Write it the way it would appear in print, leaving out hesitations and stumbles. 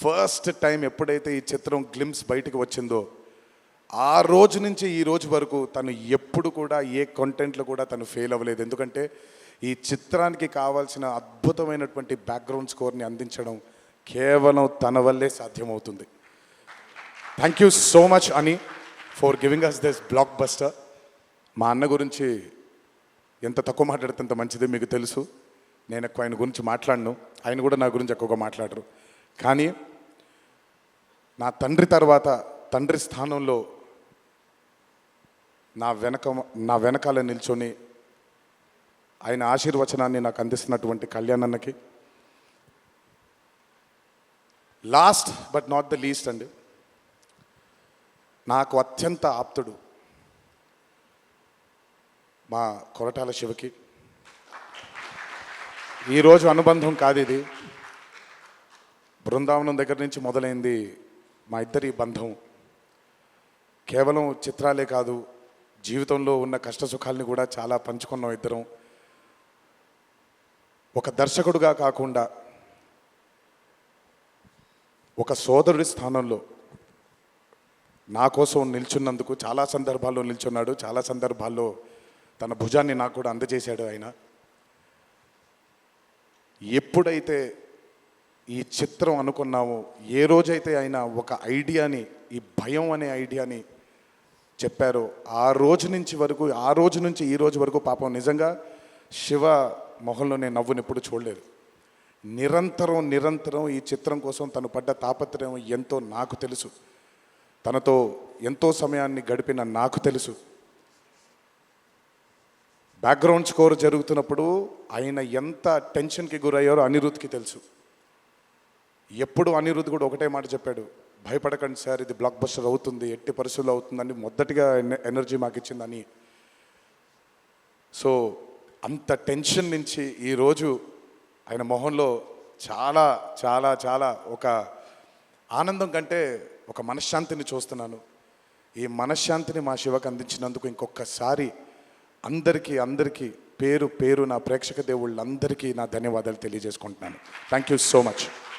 First time ఎప్పుడైతే ఈ చిత్రం గ్లిమ్స్ బయటకు వచ్చిందో ఆ రోజు నుంచి ఈ రోజు వరకు తను ఎప్పుడు కూడా ఏ కంటెంట్లో కూడా తను ఫెయిల్ అవ్వలేదు. ఎందుకంటే ఈ చిత్రానికి కావాల్సిన అద్భుతమైనటువంటి బ్యాక్గ్రౌండ్ స్కోర్ని అందించడం కేవలం తన వల్లే సాధ్యమవుతుంది. థ్యాంక్ యూ సో మచ్ అని for giving us this blockbuster. మా అన్న గురించి ఎంత తక్కువ మాట్లాడితే అంత మంచిది, మీకు తెలుసు. నేను ఎక్కువ ఆయన గురించి మాట్లాడను, ఆయన కూడా నా గురించి ఎక్కువగా మాట్లాడరు. కానీ నా తండ్రి తర్వాత తండ్రి స్థానంలో నా వెనకాల నిల్చొని ఆయన ఆశీర్వచనాన్ని నాకు అందిస్తున్నటువంటి కళ్యాణ్ అన్నకి, last but not the least అండి, నాకు అత్యంత ఆప్తుడు మా కొరటాల శివకి. ఈరోజు అనుబంధం కాదు ఇది, బృందావనం దగ్గర నుంచి మొదలైంది మా ఇద్దరి బంధం. కేవలం చిత్రాలే కాదు, జీవితంలో ఉన్న కష్ట సుఖాలని కూడా చాలా పంచుకున్నాం ఇద్దరం. ఒక దర్శకుడుగా కాకుండా ఒక సోదరుడి స్థానంలో నా కోసం నిల్చున్నందుకు చాలా సందర్భాల్లో నిల్చున్నాడు, చాలా సందర్భాల్లో తన భుజాన్ని నాకు కూడా అందజేశాడు ఆయన. ఎప్పుడైతే ఈ చిత్రం అనుకున్నామో, ఏ రోజైతే ఆయన ఒక ఐడియాని, ఈ భయం అనే ఐడియాని చెప్పారో, ఆ రోజు నుంచి ఈ రోజు వరకు పాపం నిజంగా శివ మొహంలో నేను నవ్వుని ఎప్పుడు చూడలేదు. నిరంతరం ఈ చిత్రం కోసం తను పడ్డ తాపత్రయం ఎంతో నాకు తెలుసు. తనతో ఎంతో సమయాన్ని గడిపిన నాకు తెలుసు. బ్యాక్గ్రౌండ్ స్కోర్ జరుగుతున్నప్పుడు ఆయన ఎంత టెన్షన్కి గురయ్యారో అనిరుద్ధ్కి తెలుసు. ఎప్పుడు అనిరుద్ధ్ కూడా ఒకటే మాట చెప్పాడు, భయపడకండి సార్, ఇది బ్లాక్ బస్టర్ అవుతుంది, ఎట్టి పరిస్థితుల్లో అవుతుందని మొదటిగా ఎనర్జీ మాకు ఇచ్చిందని. సో అంత టెన్షన్ నుంచి ఈరోజు ఆయన మొహంలో చాలా చాలా చాలా ఒక ఆనందం కంటే ఒక మనశ్శాంతిని చూస్తున్నాను. ఈ మనశ్శాంతిని మా శివకు అందించినందుకు ఇంకొకసారి అందరికీ పేరు నా ప్రేక్షక దేవుళ్ళందరికీ నా ధన్యవాదాలు తెలియజేసుకుంటున్నాను. Thank you so much.